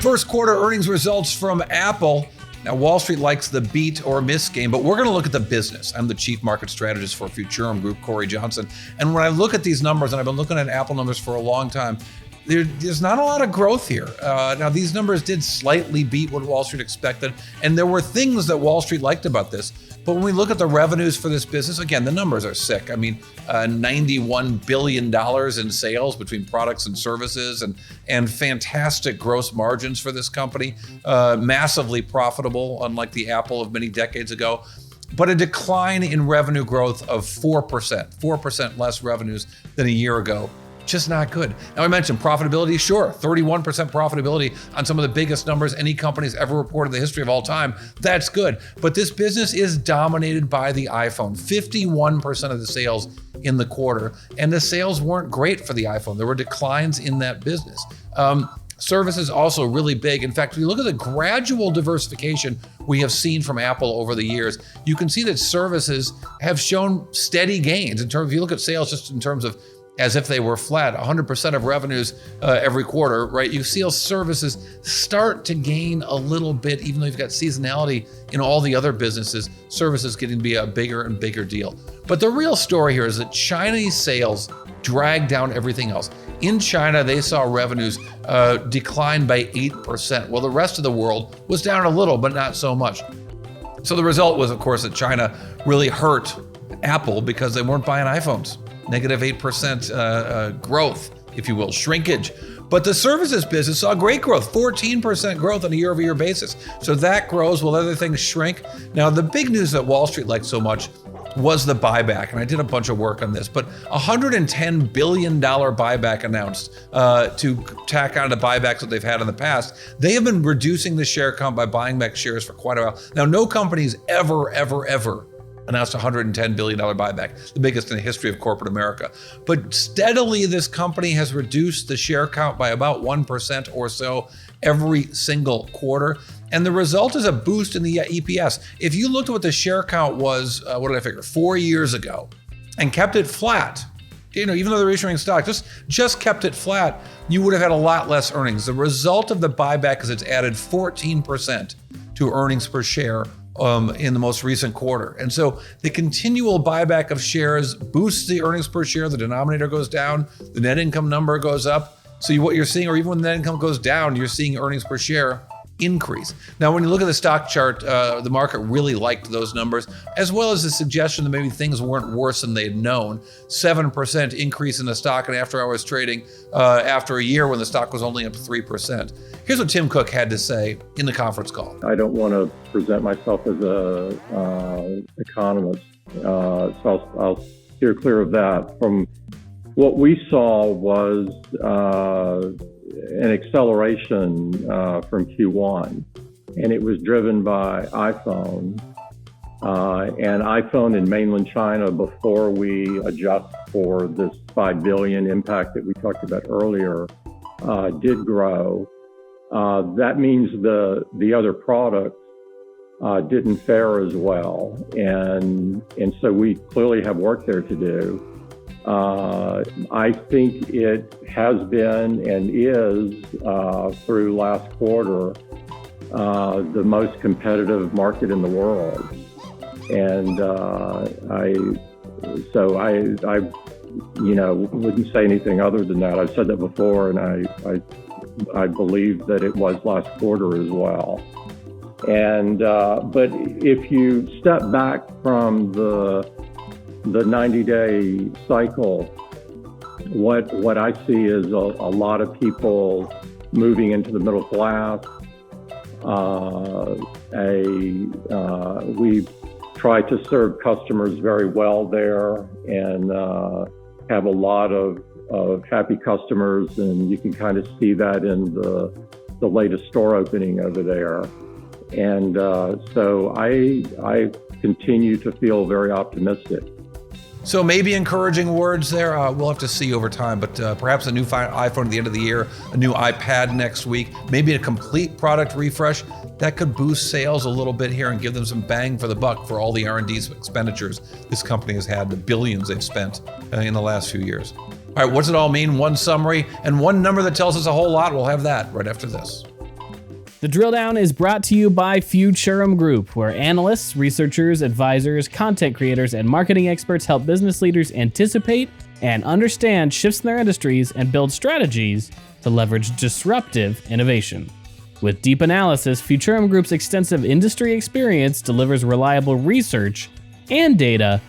first quarter earnings results from Apple. Now, Wall Street likes the beat or miss game, but we're going to look at the business. I'm the chief market strategist for Futurum Group, Cory Johnson. And when I look at these numbers, and I've been looking at Apple numbers for a long time, there's not a lot of growth here. Now, these numbers did slightly beat what Wall Street expected, and there were things that Wall Street liked about this. But when we look at the revenues for this business, again, the numbers are sick. I mean, $91 billion in sales between products and services, and fantastic gross margins for this company, massively profitable, unlike the Apple of many decades ago. But a decline in revenue growth of 4% less revenues than a year ago. Just not good. Now, I mentioned profitability, sure, 31% profitability on some of the biggest numbers any company's ever reported in the history of all time. That's good. But this business is dominated by the iPhone. 51% of the sales in the quarter, and the sales weren't great for the iPhone. There were declines in that business. Services also really big. In fact, if you look at the gradual diversification we have seen from Apple over the years, you can see that services have shown steady gains in terms, if you look at sales just in terms of as if they were flat, 100% of revenues every quarter, right? You see services start to gain a little bit, even though you've got seasonality in all the other businesses, services getting to be a bigger and bigger deal. But the real story here is that Chinese sales drag down everything else. In China, they saw revenues decline by 8%. Well, the rest of the world was down a little, but not so much. So the result was, of course, that China really hurt Apple because they weren't buying iPhones. Negative 8% growth, if you will, shrinkage. But the services business saw great growth, 14% growth on a year-over-year basis. So that grows while other things shrink. Now, the big news that Wall Street liked so much was the buyback, and I did a bunch of work on this, but $110 billion buyback announced to tack on the buybacks that they've had in the past. They have been reducing the share count by buying back shares for quite a while. Now, no company's ever announced a $110 billion buyback, the biggest in the history of corporate America. But steadily, this company has reduced the share count by about 1% or so every single quarter. And the result is a boost in the EPS. If you looked at what the share count was, 4 years ago, and kept it flat, even though they're issuing stock, just kept it flat, you would have had a lot less earnings. The result of the buyback is it's added 14% to earnings per share in the most recent quarter. And so the continual buyback of shares boosts the earnings per share, the denominator goes down, the net income number goes up. So what you're seeing, or even when the net income goes down, you're seeing earnings per share increase. Now, when you look at the stock chart, the market really liked those numbers, as well as the suggestion that maybe things weren't worse than they'd known. 7% increase in the stock in after-hours trading after a year when the stock was only up 3%. Here's what Tim Cook had to say in the conference call. I don't want to present myself as an economist, so I'll steer clear of that. From what we saw was an acceleration from Q1, and it was driven by iPhone. And iPhone in mainland China, before we adjust for this 5 billion impact that we talked about earlier, did grow. That means the other products didn't fare as well, and so we clearly have work there to do. I think it has been and is through last quarter the most competitive market in the world, and I wouldn't say anything other than that. I've said that before, and I believe that it was last quarter as well. And but if you step back from the 90-day cycle, what I see is a lot of people moving into the middle class. We try to serve customers very well there, and have a lot of happy customers, and you can kind of see that in the latest store opening over there. And so I continue to feel very optimistic. So maybe encouraging words there. We'll have to see over time, but perhaps a new iPhone at the end of the year, a new iPad next week, maybe a complete product refresh. That could boost sales a little bit here and give them some bang for the buck for all the R&D expenditures this company has had, the billions they've spent in the last few years. All right, what's it all mean? One summary and one number that tells us a whole lot. We'll have that right after this. The drill down is brought to you by Futurum Group, where analysts, researchers, advisors, content creators, and marketing experts help business leaders anticipate and understand shifts in their industries and build strategies to leverage disruptive innovation. With deep analysis, Futurum Group's extensive industry experience delivers reliable research and data,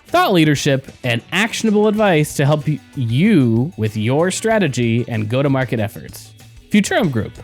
thought leadership, and actionable advice to help you with your strategy and go-to-market efforts. Futurum Group.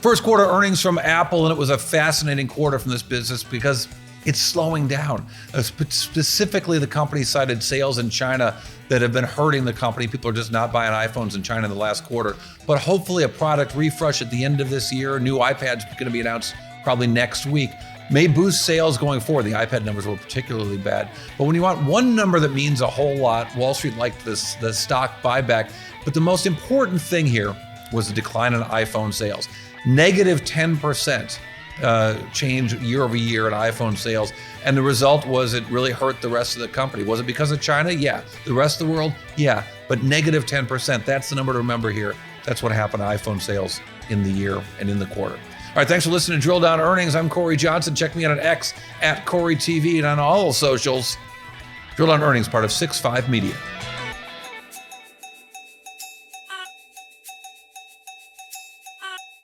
First quarter earnings from Apple, and it was a fascinating quarter from this business because it's slowing down. Specifically, the company cited sales in China that have been hurting the company. People are just not buying iPhones in China in the last quarter. But hopefully a product refresh at the end of this year. New iPad's going to be announced probably next week. May boost sales going forward. The iPad numbers were particularly bad. But when you want one number that means a whole lot, Wall Street liked the stock buyback. But the most important thing here was the decline in iPhone sales. Negative 10% change year over year in iPhone sales. And the result was it really hurt the rest of the company. Was it because of China? Yeah. The rest of the world? Yeah. But negative 10%, that's the number to remember here. That's what happened to iPhone sales in the year and in the quarter. All right, thanks for listening to Drill Down Earnings. I'm Cory Johnson. Check me out on X @CoryTV and on all socials. Drill Down Earnings, part of 6.5 Media.